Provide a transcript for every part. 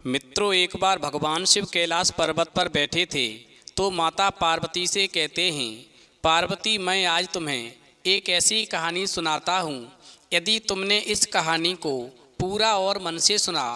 मित्रों, एक बार भगवान शिव कैलाश पर्वत पर बैठे थे तो माता पार्वती से कहते हैं, पार्वती, मैं आज तुम्हें एक ऐसी कहानी सुनाता हूँ। यदि तुमने इस कहानी को पूरा और मन से सुना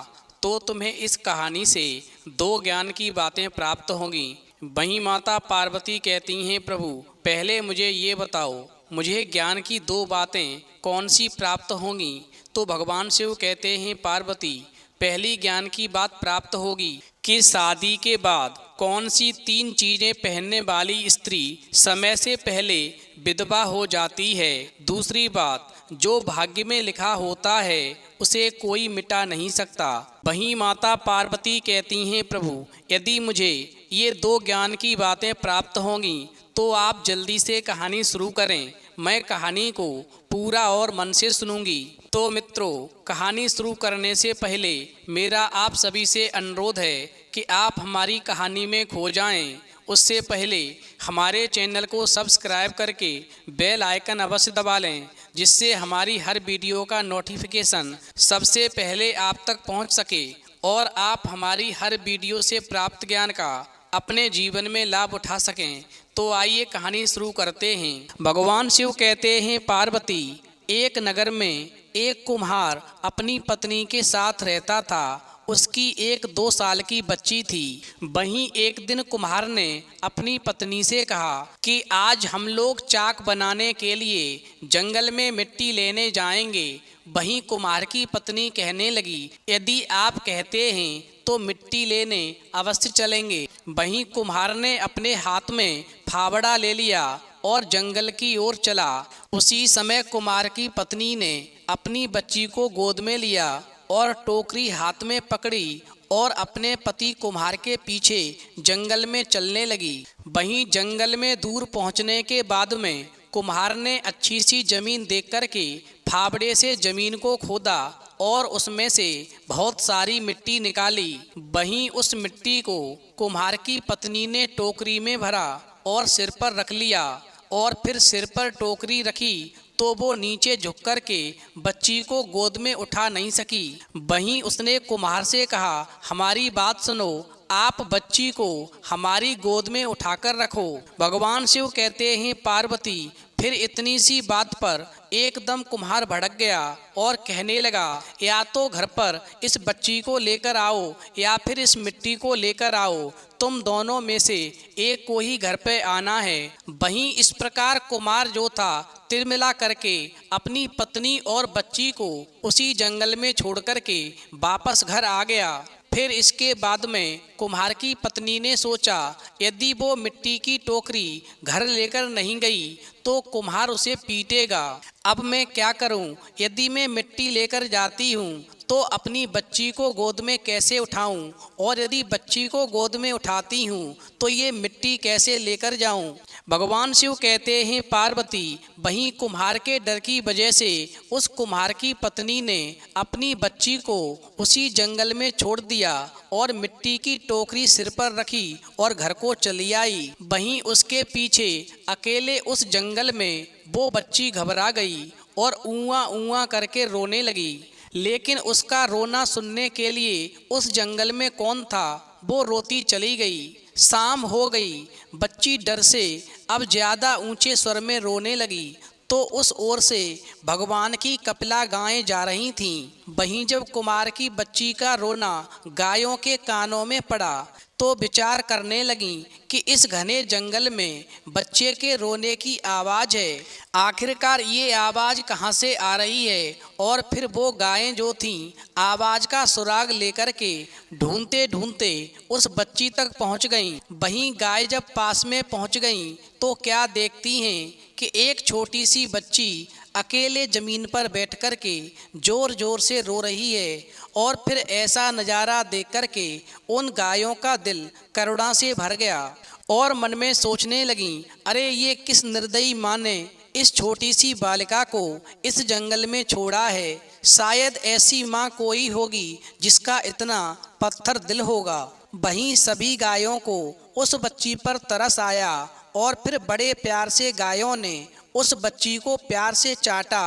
तो तुम्हें इस कहानी से दो ज्ञान की बातें प्राप्त होंगी। वहीं माता पार्वती कहती हैं, प्रभु, पहले मुझे ये बताओ, मुझे ज्ञान की दो बातें कौन सी प्राप्त होंगी। तो भगवान शिव कहते हैं, पार्वती, पहली ज्ञान की बात प्राप्त होगी कि शादी के बाद कौन सी तीन चीजें पहनने वाली स्त्री समय से पहले विधवा हो जाती है। दूसरी बात, जो भाग्य में लिखा होता है उसे कोई मिटा नहीं सकता। वहीं माता पार्वती कहती हैं, प्रभु, यदि मुझे ये दो ज्ञान की बातें प्राप्त होंगी तो आप जल्दी से कहानी शुरू करें, मैं कहानी को पूरा और मन से सुनूंगी। तो मित्रों, कहानी शुरू करने से पहले मेरा आप सभी से अनुरोध है कि आप हमारी कहानी में खो जाएं। उससे पहले हमारे चैनल को सब्सक्राइब करके बेल आइकन अवश्य दबा लें, जिससे हमारी हर वीडियो का नोटिफिकेशन सबसे पहले आप तक पहुंच सके और आप हमारी हर वीडियो से प्राप्त ज्ञान का अपने जीवन में लाभ उठा सकें। तो आइए कहानी शुरू करते हैं। भगवान शिव कहते हैं, पार्वती, एक नगर में एक कुम्हार अपनी पत्नी के साथ रहता था। उसकी एक 2 साल की बच्ची थी। वहीं एक दिन कुम्हार ने अपनी पत्नी से कहा कि आज हम लोग चाक बनाने के लिए जंगल में मिट्टी लेने जाएंगे। वहीं कुम्हार की पत्नी कहने लगी, यदि आप कहते हैं तो मिट्टी लेने अवश्य चलेंगे। वहीं कुम्हार ने अपने हाथ में फावड़ा ले लिया और जंगल की ओर चला। उसी समय कुम्हार की पत्नी ने अपनी बच्ची को गोद में लिया और टोकरी हाथ में पकड़ी और अपने पति कुम्हार के पीछे जंगल में चलने लगी। वहीं जंगल में दूर पहुंचने के बाद में कुम्हार ने अच्छी सी जमीन देख करके फावड़े से जमीन को खोदा और उसमें से बहुत सारी मिट्टी निकाली। वहीं उस मिट्टी को कुम्हार की पत्नी ने टोकरी में भरा और सिर पर रख लिया और फिर सिर पर टोकरी रखी तो वो नीचे झुक कर के बच्ची को गोद में उठा नहीं सकी। वहीं उसने कुम्हार से कहा, हमारी बात सुनो, आप बच्ची को हमारी गोद में उठाकर रखो। भगवान शिव कहते हैं, पार्वती, फिर इतनी सी बात पर एकदम कुम्हार भड़क गया और कहने लगा, या तो घर पर इस बच्ची को लेकर आओ या फिर इस मिट्टी को लेकर आओ, तुम दोनों में से एक को ही घर पे आना है। वहीं इस प्रकार कुम्हार जो था तिरमिला करके अपनी पत्नी और बच्ची को उसी जंगल में छोड़ करके वापस घर आ गया। फिर इसके बाद में कुम्हार की पत्नी ने सोचा, यदि वो मिट्टी की टोकरी घर लेकर नहीं गई तो कुम्हार उसे पीटेगा। अब मैं क्या करूं? यदि मैं मिट्टी लेकर जाती हूं तो अपनी बच्ची को गोद में कैसे उठाऊं, और यदि बच्ची को गोद में उठाती हूं तो ये मिट्टी कैसे लेकर जाऊं। भगवान शिव कहते हैं, पार्वती, वहीं कुम्हार के डर की वजह से उस कुम्हार की पत्नी ने अपनी बच्ची को उसी जंगल में छोड़ दिया और मिट्टी की टोकरी सिर पर रखी और घर को चली आई। वहीं उसके पीछे अकेले उस जंगल में वो बच्ची घबरा गई और ऊआ ऊआ करके रोने लगी। लेकिन उसका रोना सुनने के लिए उस जंगल में कौन था? वो रोती चली गई। शाम हो गई। बच्ची डर से अब ज़्यादा ऊंचे स्वर में रोने लगी तो उस ओर से भगवान की कपिला गायें जा रही थीं। वहीं जब कुमार की बच्ची का रोना गायों के कानों में पड़ा तो विचार करने लगी कि इस घने जंगल में बच्चे के रोने की आवाज़ है, आखिरकार ये आवाज़ कहाँ से आ रही है। और फिर वो गायें जो थीं आवाज़ का सुराग लेकर के ढूंढते ढूंढते उस बच्ची तक पहुँच गईं। वहीं गाय जब पास में पहुँच गईं तो क्या देखती हैं कि एक छोटी सी बच्ची अकेले ज़मीन पर बैठ कर के ज़ोर ज़ोर से रो रही है। और फिर ऐसा नज़ारा देख कर के उन गायों का दिल करुणा से भर गया और मन में सोचने लगी, अरे ये किस निर्दयी माँ ने इस छोटी सी बालिका को इस जंगल में छोड़ा है। शायद ऐसी माँ कोई होगी जिसका इतना पत्थर दिल होगा। वहीं सभी गायों को उस बच्ची पर तरस आया और फिर बड़े प्यार से गायों ने उस बच्ची को प्यार से चाटा।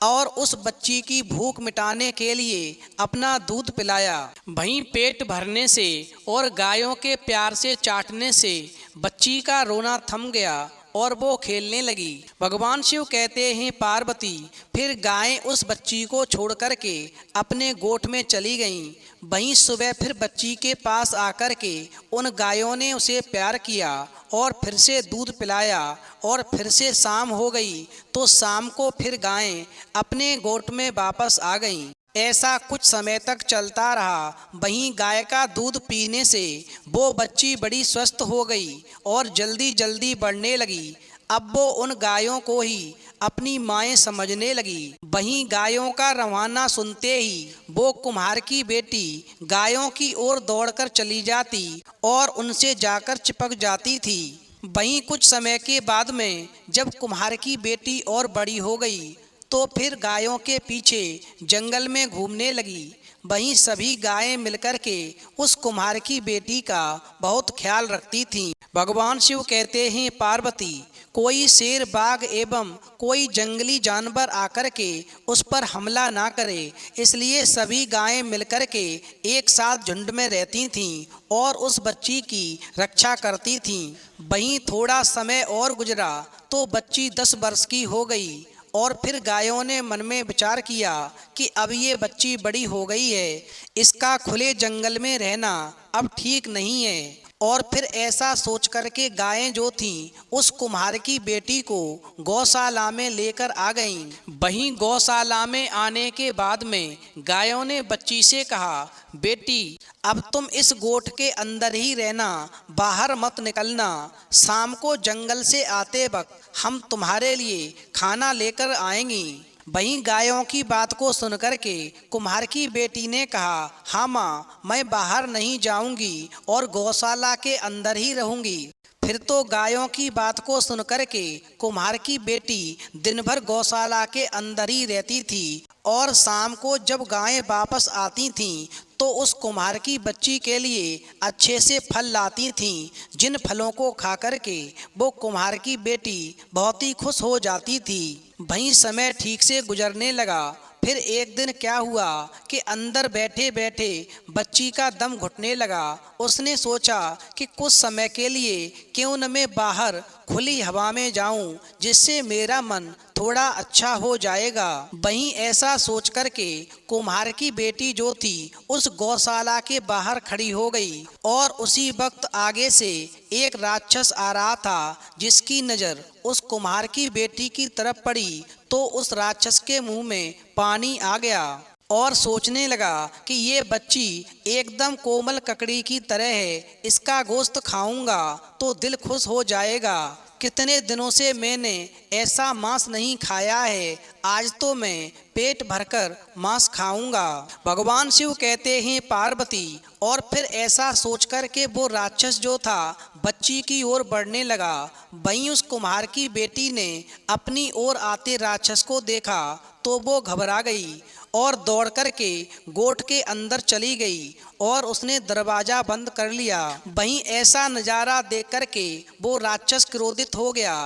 और उस बच्ची की भूख मिटाने के लिए अपना दूध पिलाया। वहीं पेट भरने से और गायों के प्यार से चाटने से बच्ची का रोना थम गया और वो खेलने लगी। भगवान शिव कहते हैं पार्वती फिर गायें उस बच्ची को छोड़ कर के अपने गोठ में चली गईं। वहीं सुबह फिर बच्ची के पास आकर के उन गायों ने उसे प्यार किया और फिर से दूध पिलाया और फिर से शाम हो गई तो शाम को फिर गायें अपने गोठ में वापस आ गईं। ऐसा कुछ समय तक चलता रहा। वहीं गाय का दूध पीने से वो बच्ची बड़ी स्वस्थ हो गई और जल्दी जल्दी बढ़ने लगी। अब वो उन गायों को ही अपनी माएँ समझने लगी। वहीं गायों का रवाना सुनते ही वो कुम्हार की बेटी गायों की ओर दौड़कर चली जाती और उनसे जाकर चिपक जाती थी। वहीं कुछ समय के बाद में जब कुम्हार की बेटी और बड़ी हो गई तो फिर गायों के पीछे जंगल में घूमने लगी। वहीं सभी गायें मिलकर के उस कुम्हार की बेटी का बहुत ख्याल रखती थीं। भगवान शिव कहते हैं पार्वती कोई शेर बाघ एवं कोई जंगली जानवर आकर के उस पर हमला ना करे, इसलिए सभी गायें मिलकर के एक साथ झुंड में रहती थीं और उस बच्ची की रक्षा करती थीं। वहीं थोड़ा समय और गुजरा तो बच्ची 10 वर्ष की हो गई और फिर गायों ने मन में विचार किया कि अब ये बच्ची बड़ी हो गई है, इसका खुले जंगल में रहना अब ठीक नहीं है। और फिर ऐसा सोच कर के गायें जो थीं उस कुम्हार की बेटी को गौशाला में लेकर आ गईं। वहीं गौशाला में आने के बाद में गायों ने बच्ची से कहा, बेटी अब तुम इस गोठ के अंदर ही रहना, बाहर मत निकलना। शाम को जंगल से आते वक्त हम तुम्हारे लिए खाना लेकर आएंगी। वहीं गायों की बात को सुनकर के कुम्हार की बेटी ने कहा, हाँ माँ, मैं बाहर नहीं जाऊंगी और गौशाला के अंदर ही रहूंगी। फिर तो गायों की बात को सुनकर के कुम्हार की बेटी दिन भर गौशाला के अंदर ही रहती थी और शाम को जब गायें वापस आती थीं तो उस कुम्हार की बच्ची के लिए अच्छे से फल लाती थीं, जिन फलों को खा कर के वो कुम्हार की बेटी बहुत ही खुश हो जाती थी। वहीं समय ठीक से गुजरने लगा। फिर एक दिन क्या हुआ कि अंदर बैठे बैठे बच्ची का दम घुटने लगा। उसने सोचा कि कुछ समय के लिए क्यों न मैं बाहर खुली हवा में जाऊं, जिससे मेरा मन थोड़ा अच्छा हो जाएगा। वहीं ऐसा सोच कर के कुम्हार की बेटी जो थी उस गौशाला के बाहर खड़ी हो गई और उसी वक्त आगे से एक राक्षस आ रहा था, जिसकी नज़र उस कुम्हार की बेटी की तरफ पड़ी तो उस राक्षस के मुंह में पानी आ गया और सोचने लगा कि ये बच्ची एकदम कोमल ककड़ी की तरह है, इसका गोश्त खाऊंगा तो दिल खुश हो जाएगा। कितने दिनों से मैंने ऐसा मांस नहीं खाया है, आज तो मैं पेट भरकर मांस खाऊंगा। भगवान शिव कहते हैं पार्वती और फिर ऐसा सोचकर के वो राक्षस जो था बच्ची की ओर बढ़ने लगा। वहीं उस कुम्हार की बेटी ने अपनी ओर आते राक्षस को देखा तो वो घबरा गई और दौड़ कर के गोठ के अंदर चली गई और उसने दरवाजा बंद कर लिया। वहीं ऐसा नज़ारा देख कर के वो राक्षस क्रोधित हो गया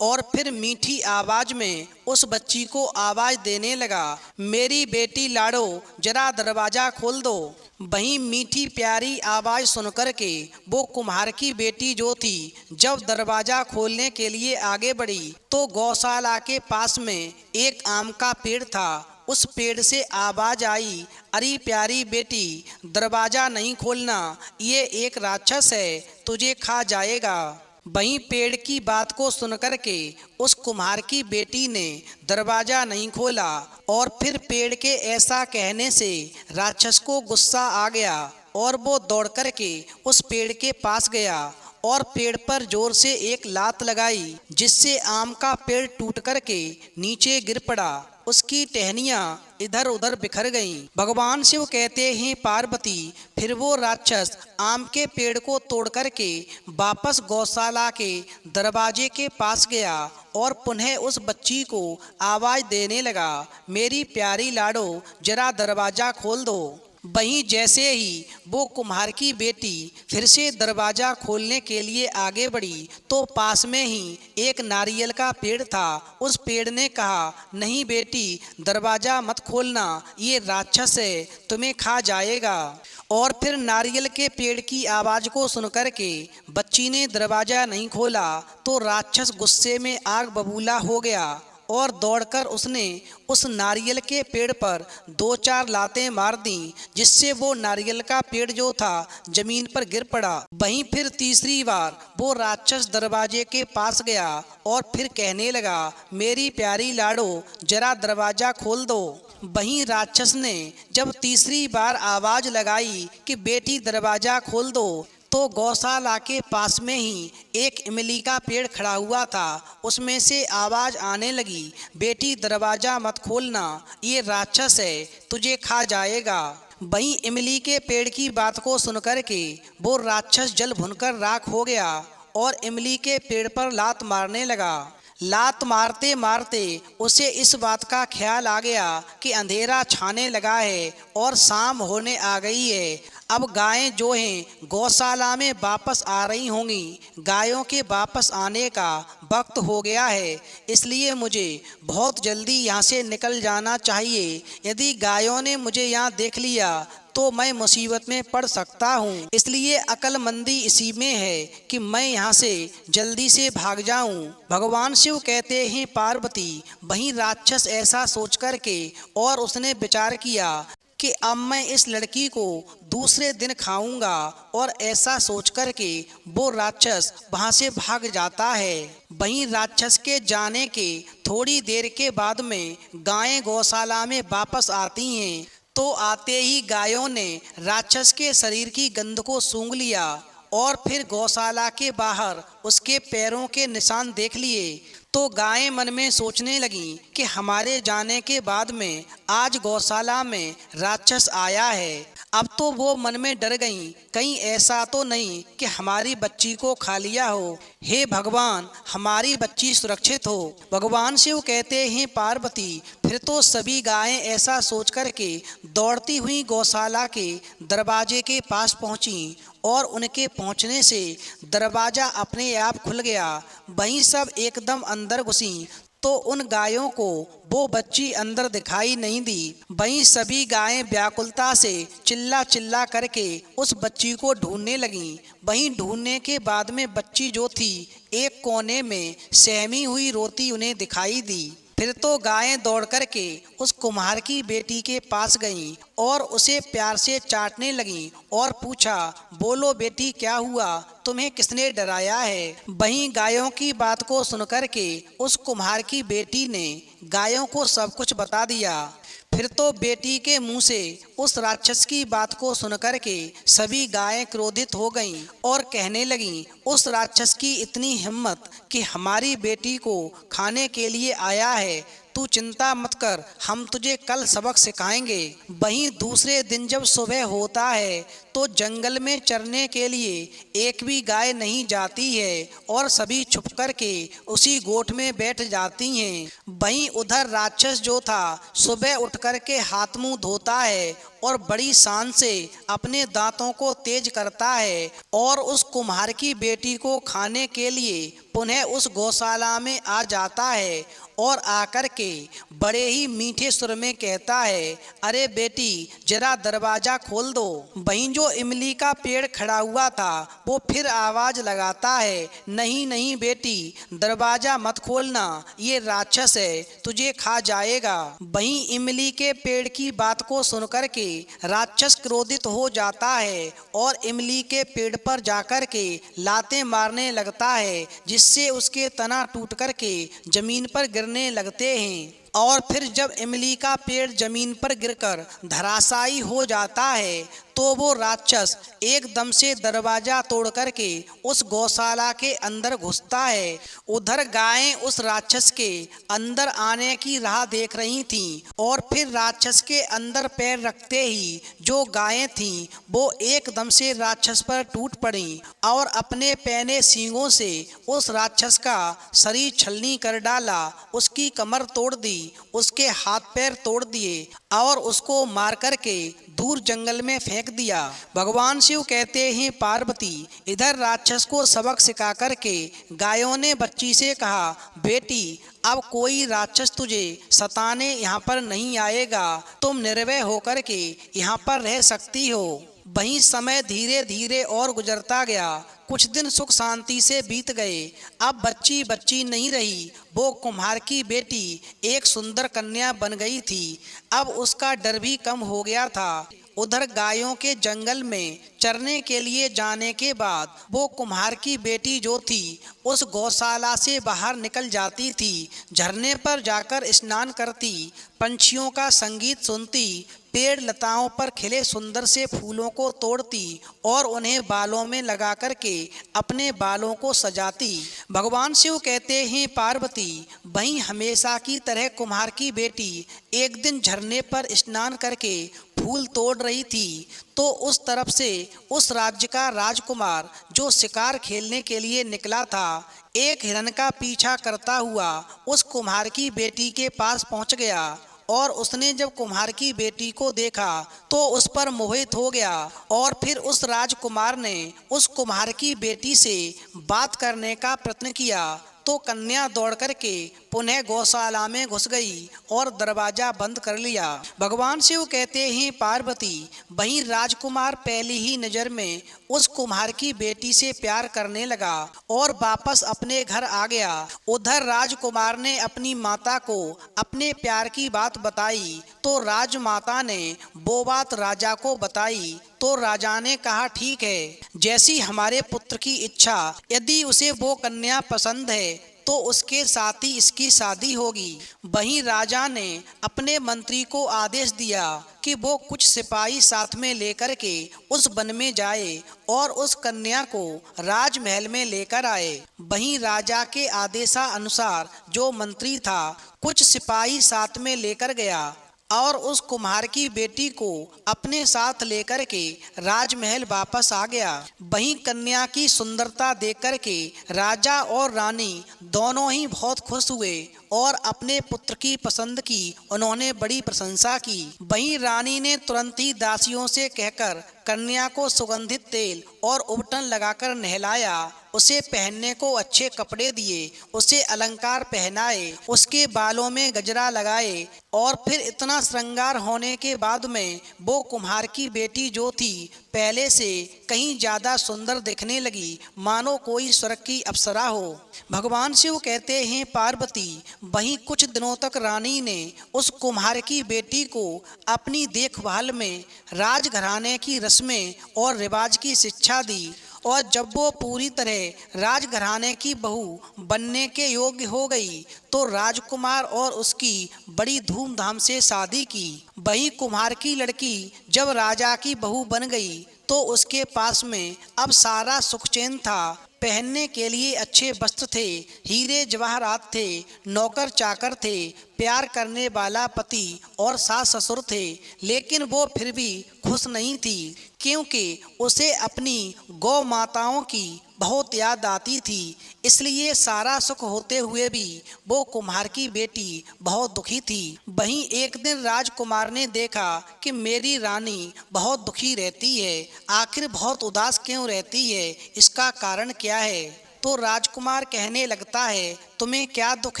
और फिर मीठी आवाज में उस बच्ची को आवाज देने लगा, मेरी बेटी लाडो, जरा दरवाजा खोल दो। वहीं मीठी प्यारी आवाज सुनकर के वो कुम्हार की बेटी जो थी जब दरवाजा खोलने के लिए आगे बढ़ी तो गौशाला के पास में एक आम का पेड़ था। उस पेड़ से आवाज आई, अरे प्यारी बेटी, दरवाजा नहीं खोलना, ये एक राक्षस है, तुझे खा जाएगा। वहीं पेड़ की बात को सुनकर के उस कुम्हार की बेटी ने दरवाजा नहीं खोला और फिर पेड़ के ऐसा कहने से राक्षस को गुस्सा आ गया और वो दौड़ कर के उस पेड़ के पास गया और पेड़ पर जोर से एक लात लगाई, जिससे आम का पेड़ टूट कर के नीचे गिर पड़ा। उसकी टहनियाँ इधर उधर बिखर गईं। भगवान शिव कहते हैं पार्वती फिर वो राक्षस आम के पेड़ को तोड़ करके वापस गौशाला के दरवाजे के पास गया और पुनः उस बच्ची को आवाज देने लगा, मेरी प्यारी लाडो, जरा दरवाजा खोल दो। वहीं जैसे ही वो कुम्हार की बेटी फिर से दरवाजा खोलने के लिए आगे बढ़ी तो पास में ही एक नारियल का पेड़ था। उस पेड़ ने कहा, नहीं बेटी, दरवाजा मत खोलना, ये राक्षस है, तुम्हें खा जाएगा। और फिर नारियल के पेड़ की आवाज़ को सुनकर के बच्ची ने दरवाज़ा नहीं खोला तो राक्षस गुस्से में आग बबूला हो गया और दौड़कर उसने उस नारियल के पेड़ पर 2-4 लातें मार दी, जिससे वो नारियल का पेड़ जो था जमीन पर गिर पड़ा। वहीं फिर तीसरी बार वो राक्षस दरवाजे के पास गया और फिर कहने लगा, मेरी प्यारी लाडो, जरा दरवाज़ा खोल दो। वहीं राक्षस ने जब तीसरी बार आवाज़ लगाई कि बेटी दरवाज़ा खोल दो, तो गौशाला के पास में ही एक इमली का पेड़ खड़ा हुआ था। उसमें से आवाज़ आने लगी, बेटी दरवाज़ा मत खोलना, ये राक्षस है, तुझे खा जाएगा। वहीं इमली के पेड़ की बात को सुनकर के वो राक्षस जल भुनकर राख हो गया और इमली के पेड़ पर लात मारने लगा। लात मारते मारते उसे इस बात का ख्याल आ गया कि अंधेरा छाने लगा है और शाम होने आ गई है। अब गायें जो हैं गौशाला में वापस आ रही होंगी, गायों के वापस आने का वक्त हो गया है, इसलिए मुझे बहुत जल्दी यहाँ से निकल जाना चाहिए। यदि गायों ने मुझे यहाँ देख लिया तो मैं मुसीबत में पड़ सकता हूँ, इसलिए अक्लमंदी इसी में है कि मैं यहाँ से जल्दी से भाग जाऊँ। भगवान शिव कहते हैं, पार्वती, वहीं राक्षस ऐसा सोच कर के और उसने विचार किया कि अब मैं इस लड़की को दूसरे दिन खाऊंगा, और ऐसा सोच कर के वो राक्षस वहाँ से भाग जाता है। वहीं राक्षस के जाने के थोड़ी देर के बाद में गायें गौशाला में वापस आती हैं, तो आते ही गायों ने राक्षस के शरीर की गंध को सूंघ लिया और फिर गौशाला के बाहर उसके पैरों के निशान देख लिए। तो गायें मन में सोचने लगीं कि हमारे जाने के बाद में आज गौशाला में राक्षस आया है। अब तो वो मन में डर गईं, कहीं ऐसा तो नहीं कि हमारी बच्ची को खा लिया हो। हे भगवान, हमारी बच्ची सुरक्षित हो। भगवान शिव कहते हैं, पार्वती, फिर तो सभी गायें ऐसा सोच कर के दौड़ती हुई गौशाला के दरवाजे के पास पहुंची और उनके पहुंचने से दरवाज़ा अपने आप खुल गया। वहीं सब एकदम अंदर घुसी तो उन गायों को वो बच्ची अंदर दिखाई नहीं दी। वहीं सभी गायें व्याकुलता से चिल्ला चिल्ला करके उस बच्ची को ढूंढने लगीं। वहीं ढूंढने के बाद में बच्ची जो थी एक कोने में सहमी हुई रोती उन्हें दिखाई दी। फिर तो गायें दौड़ करके उस कुम्हार की बेटी के पास गईं और उसे प्यार से चाटने लगीं और पूछा, बोलो बेटी, क्या हुआ, तुम्हें किसने डराया है। वहीं गायों की बात को सुनकर के उस कुम्हार की बेटी ने गायों को सब कुछ बता दिया। फिर तो बेटी के मुंह से उस राक्षस की बात को सुनकर के सभी गायें क्रोधित हो गईं और कहने लगीं, उस राक्षस की इतनी हिम्मत कि हमारी बेटी को खाने के लिए आया है। तू चिंता मत कर, हम तुझे कल सबक सिखाएंगे। वहीं दूसरे दिन जब सुबह होता है तो जंगल में चरने के लिए एक भी गाय नहीं जाती है और सभी छुप कर के उसी गोठ में बैठ जाती हैं। वहीं उधर राक्षस जो था सुबह उठ कर के हाथ मुंह धोता है और बड़ी शान से अपने दांतों को तेज करता है और उस कुम्हार की बेटी को खाने के लिए पुनः उस गौशाला में आ जाता है और आकर के बड़े ही मीठे सुर में कहता है, अरे बेटी, जरा दरवाज़ा खोल दो। वहीं जो इमली का पेड़ खड़ा हुआ था वो फिर आवाज़ लगाता है, नहीं नहीं बेटी, दरवाज़ा मत खोलना, ये राक्षस है, तुझे खा जाएगा। वहीं इमली के पेड़ की बात को सुनकर के राक्षस क्रोधित हो जाता है और इमली के पेड़ पर जाकर के लातें मारने लगता है, जिससे उसके तना टूट कर के जमीन पर गिरने लगते हैं। और फिर जब इमली का पेड़ जमीन पर गिरकर धराशायी हो जाता है तो वो राक्षस एकदम से दरवाजा तोड़ करके उस गौशाला के अंदर घुसता है। उधर गायें उस राक्षस के अंदर आने की राह देख रही थीं और फिर राक्षस के अंदर पैर रखते ही जो गायें थीं वो एकदम से राक्षस पर टूट पड़ी और अपने पैने सींगों से उस राक्षस का शरीर छलनी कर डाला, उसकी कमर तोड़ दी उसके हाथ पैर तोड़ दिए और उसको मार करके दूर जंगल में फेंक दिया। भगवान शिव कहते हैं पार्वती, इधर राक्षस को सबक सिखा करके गायों ने बच्ची से कहा, बेटी अब कोई राक्षस तुझे सताने यहाँ पर नहीं आएगा, तुम निर्भय होकर के यहाँ पर रह सकती हो। वहीं समय धीरे धीरे और गुजरता गया। कुछ दिन सुख शांति से बीत गए। अब बच्ची नहीं रही, वो कुम्हार की बेटी एक सुंदर कन्या बन गई थी। अब उसका डर भी कम हो गया था। उधर गायों के जंगल में चरने के लिए जाने के बाद वो कुम्हार की बेटी जो थी उस गौशाला से बाहर निकल जाती थी। झरने पर जाकर स्नान करती, पंछियों का संगीत सुनती, पेड़ लताओं पर खिले सुंदर से फूलों को तोड़ती और उन्हें बालों में लगा करके अपने बालों को सजाती। भगवान शिव कहते हैं पार्वती, वहीं हमेशा की तरह कुम्हार की बेटी एक दिन झरने पर स्नान करके फूल तोड़ रही थी तो उस तरफ से उस राज्य का राजकुमार जो शिकार खेलने के लिए निकला था, एक हिरन का पीछा करता हुआ उस कुम्हार की बेटी के पास पहुंच गया और उसने जब कुम्हार की बेटी को देखा तो उस पर मोहित हो गया और फिर उस राजकुमार ने उस कुम्हार की बेटी से बात करने का प्रयत्न किया तो कन्या दौड़ करके पुनः गौशाला में घुस गई और दरवाजा बंद कर लिया। भगवान शिव कहते हैं पार्वती, वहीं राजकुमार पहली ही नजर में उस कुम्हार की बेटी से प्यार करने लगा और वापस अपने घर आ गया। उधर राजकुमार ने अपनी माता को अपने प्यार की बात बताई तो राजमाता ने वो बात राजा को बताई तो राजा ने कहा, ठीक है, जैसी हमारे पुत्र की इच्छा, यदि उसे वो कन्या पसंद है तो उसके साथ ही इसकी शादी होगी। वहीं राजा ने अपने मंत्री को आदेश दिया कि वो कुछ सिपाही साथ में लेकर के उस वन में जाए और उस कन्या को राजमहल में लेकर आए। वहीं राजा के आदेशानुसार जो मंत्री था कुछ सिपाही साथ में लेकर गया और उस कुम्हार की बेटी को अपने साथ लेकर के राजमहल वापस आ गया। वहीं कन्या की सुंदरता देखकर के राजा और रानी दोनों ही बहुत खुश हुए और अपने पुत्र की पसंद की उन्होंने बड़ी प्रशंसा की। वहीं रानी ने तुरंत ही दासियों से कहकर कन्या को सुगंधित तेल और उबटन लगाकर नहलाया, उसे पहनने को अच्छे कपड़े दिए, उसे अलंकार पहनाए, उसके बालों में गजरा लगाए और फिर इतना श्रृंगार होने के बाद में वो कुम्हार की बेटी जो थी पहले से कहीं ज्यादा सुंदर दिखने लगी, मानो कोई स्वर्ग की अप्सरा हो। भगवान शिव कहते हैं पार्वती, वहीं कुछ दिनों तक रानी ने उस कुम्हार की बेटी को अपनी देखभाल में राजघराने की रस्में और रिवाज की शिक्षा दी और जब वो पूरी तरह राजघराने की बहू बनने के योग्य हो गई तो राजकुमार और उसकी बड़ी धूमधाम से शादी की। वहीं कुम्हार की लड़की जब राजा की बहू बन गई तो उसके पास में अब सारा सुख चैन था। पहनने के लिए अच्छे वस्त्र थे, हीरे जवाहरात थे, नौकर चाकर थे, प्यार करने वाला पति और सास ससुर थे, लेकिन वो फिर भी खुश नहीं थी क्योंकि उसे अपनी गौ माताओं की बहुत याद आती थी। इसलिए सारा सुख होते हुए भी वो कुम्हार की बेटी बहुत दुखी थी। वहीं एक दिन राजकुमार ने देखा कि मेरी रानी बहुत दुखी रहती है, आखिर बहुत उदास क्यों रहती है, इसका कारण क्या है? तो राजकुमार कहने लगता है, तुम्हें क्या दुख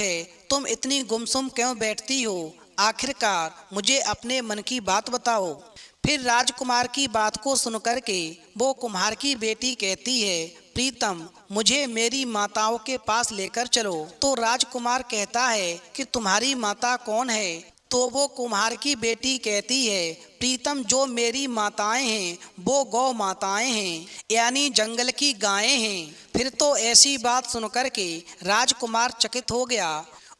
है, तुम इतनी गुमसुम क्यों बैठती हो, आखिरकार मुझे अपने मन की बात बताओ। फिर राजकुमार की बात को सुनकर के वो कुम्हार की बेटी कहती है, प्रीतम मुझे मेरी माताओं के पास लेकर चलो। तो राजकुमार कहता है कि तुम्हारी माता कौन है? तो वो कुम्हार की बेटी कहती है, प्रीतम जो मेरी माताएं हैं वो गौ माताएं हैं, यानी जंगल की गायें हैं। फिर तो ऐसी बात सुनकर के राजकुमार चकित हो गया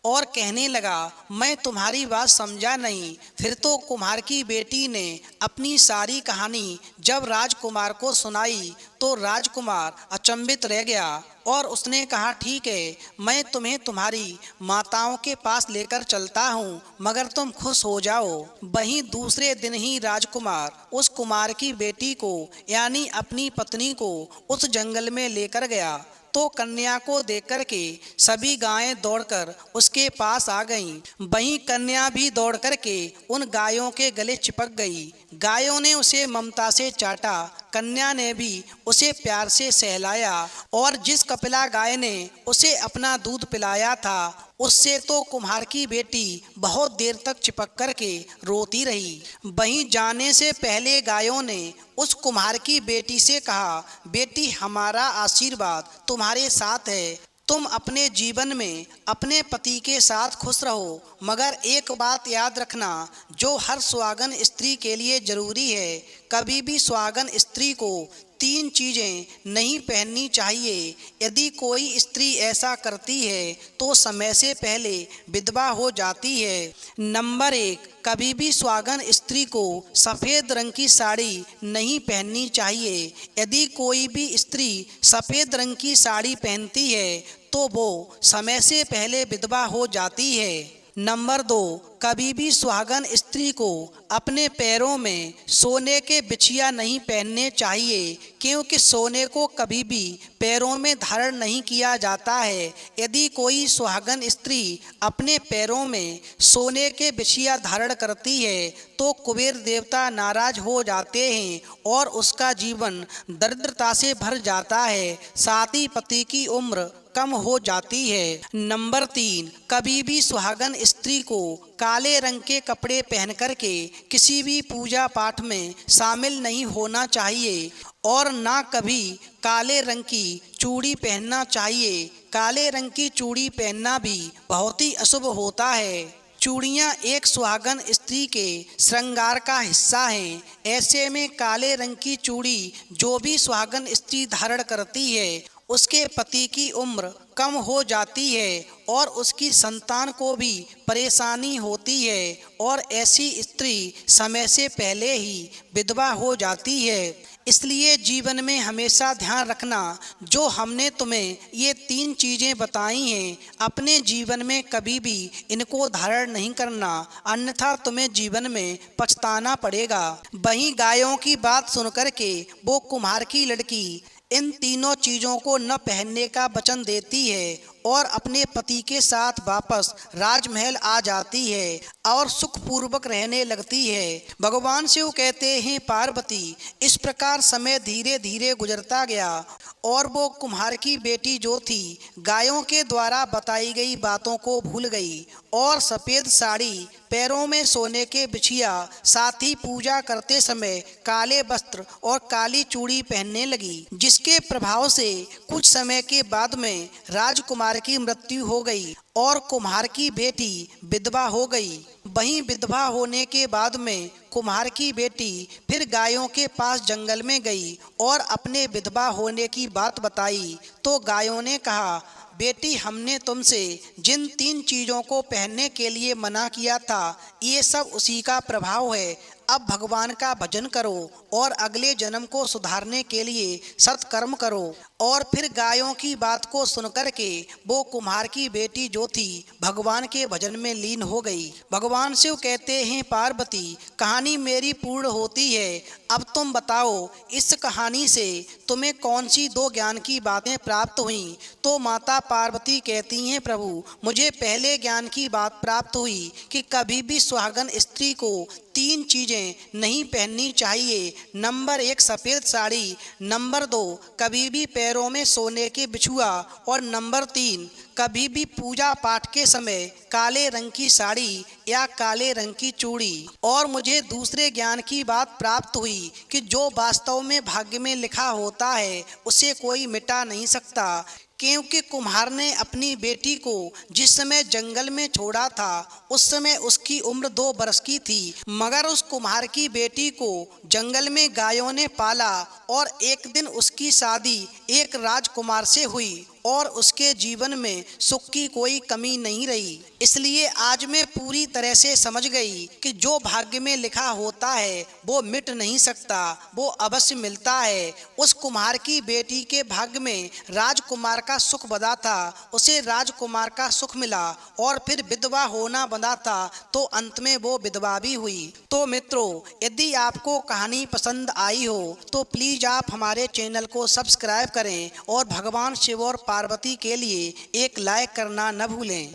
और कहने लगा, मैं तुम्हारी बात समझा नहीं। फिर तो कुम्हार की बेटी ने अपनी सारी कहानी जब राजकुमार को सुनाई तो राजकुमार अचंभित रह गया और उसने कहा, ठीक है, मैं तुम्हें तुम्हारी माताओं के पास लेकर चलता हूँ, मगर तुम खुश हो जाओ। वहीं दूसरे दिन ही राजकुमार उस कुम्हार की बेटी को यानी अपनी पत्नी को उस जंगल में लेकर गया। तो कन्या को देख कर के सभी गायें दौड़कर उसके पास आ गईं। वहीं कन्या भी दौड़ कर के उन गायों के गले चिपक गई। गायों ने उसे ममता से चाटा, कन्या ने भी उसे प्यार से सहलाया और जिस कपिला गाय ने उसे अपना दूध पिलाया था उससे तो कुम्हार की बेटी बहुत देर तक चिपक कर के रोती रही। वहीं जाने से पहले गायों ने उस कुम्हार की बेटी से कहा, बेटी हमारा आशीर्वाद तुम्हारे साथ है, तुम अपने जीवन में अपने पति के साथ खुश रहो, मगर एक बात याद रखना जो हर सुहागन स्त्री के लिए जरूरी है, कभी भी सुहागन स्त्री को 3 चीज़ें नहीं पहननी चाहिए। यदि कोई स्त्री ऐसा करती है तो समय से पहले विधवा हो जाती है। नंबर 1, कभी भी सुहागन स्त्री को सफ़ेद रंग की साड़ी नहीं पहननी चाहिए। यदि कोई भी स्त्री सफ़ेद रंग की साड़ी पहनती है तो वो समय से पहले विधवा हो जाती है। नंबर 2, कभी भी सुहागन स्त्री को अपने पैरों में सोने के बिछिया नहीं पहनने चाहिए, क्योंकि सोने को कभी भी पैरों में धारण नहीं किया जाता है। यदि कोई सुहागन स्त्री अपने पैरों में सोने के बिछिया धारण करती है तो कुबेर देवता नाराज हो जाते हैं और उसका जीवन दरिद्रता से भर जाता है, साथ ही पति की उम्र कम हो जाती है। नंबर 3, कभी भी सुहागन स्त्री को काले रंग के कपड़े पहन करके किसी भी पूजा पाठ में शामिल नहीं होना चाहिए और ना कभी काले रंग की चूड़ी पहनना चाहिए। काले रंग की चूड़ी पहनना भी बहुत ही अशुभ होता है। चूड़ियाँ एक सुहागन स्त्री के श्रृंगार का हिस्सा हैं। ऐसे में काले रंग की चूड़ी जो भी सुहागन स्त्री धारण करती है उसके पति की उम्र कम हो जाती है और उसकी संतान को भी परेशानी होती है और ऐसी स्त्री समय से पहले ही विधवा हो जाती है। इसलिए जीवन में हमेशा ध्यान रखना जो हमने तुम्हें ये 3 चीज़ें बताई हैं, अपने जीवन में कभी भी इनको धारण नहीं करना, अन्यथा तुम्हें जीवन में पछताना पड़ेगा। वहीं गायों की बात सुनकर के वो कुम्हार की लड़की इन तीनों चीज़ों को न पहनने का वचन देती है और अपने पति के साथ वापस राजमहल आ जाती है और सुखपूर्वक रहने लगती है। भगवान शिव कहते हैं, पार्वती, इस प्रकार समय धीरे धीरे गुजरता गया और वो कुम्हार की बेटी जो थी गायों के द्वारा बताई गई बातों को भूल गई और सफ़ेद साड़ी, पैरों में सोने के बिछिया, साथ ही पूजा करते समय काले वस्त्र और काली चूड़ी पहनने लगी, जिसके प्रभाव से कुछ समय के बाद में राजकुमार की मृत्यु हो गई और कुम्हार की बेटी विधवा हो गई। वहीं विधवा होने के बाद में कुम्हार की बेटी फिर गायों के पास जंगल में गई और अपने विधवा होने की बात बताई तो गायों ने कहा, बेटी, हमने तुमसे जिन 3 चीज़ों को पहनने के लिए मना किया था ये सब उसी का प्रभाव है। अब भगवान का भजन करो और अगले जन्म को सुधारने के लिए सत्कर्म करो। और फिर गायों की बात को सुनकर के वो कुम्हार की बेटी जो थी भगवान के भजन में लीन हो गई। भगवान शिव कहते हैं, पार्वती, कहानी मेरी पूर्ण होती है, अब तुम बताओ इस कहानी से तुम्हें कौन सी 2 ज्ञान की बातें प्राप्त हुई। तो माता पार्वती कहती हैं, प्रभु, मुझे पहले ज्ञान की बात प्राप्त हुई कि कभी भी सुहागन स्त्री को 3 चीज़ें नहीं पहननी चाहिए। नंबर 1, सफ़ेद साड़ी, नंबर 2, कभी भी पैरों में सोने के बिछुआ और नंबर 3, कभी भी पूजा पाठ के समय काले रंग की साड़ी या काले रंग की चूड़ी। और मुझे दूसरे ज्ञान की बात प्राप्त हुई कि जो वास्तव में भाग्य में लिखा होता है उसे कोई मिटा नहीं सकता, क्योंकि कुम्हार ने अपनी बेटी को जिस समय जंगल में छोड़ा था उस समय उसकी उम्र 2 वर्ष की थी, मगर उस कुम्हार की बेटी को जंगल में गायों ने पाला और एक दिन उसकी शादी एक राजकुमार से हुई और उसके जीवन में सुख की कोई कमी नहीं रही। इसलिए आज मैं पूरी तरह से समझ गई कि जो भाग्य में लिखा होता है वो मिट नहीं सकता, वो अवश्य मिलता है। उस कुम्हार की बेटी के भाग्य में राजकुमार का सुख बंधा था, उसे राजकुमार का सुख मिला और फिर विधवा होना बंधा था, तो अंत में वो विधवा भी हुई। तो मित्रों, यदि आपको कहानी पसंद आई हो तो प्लीज आप हमारे चैनल को सब्सक्राइब करें और भगवान शिव और पार्वती के लिए एक लाइक करना न भूलें।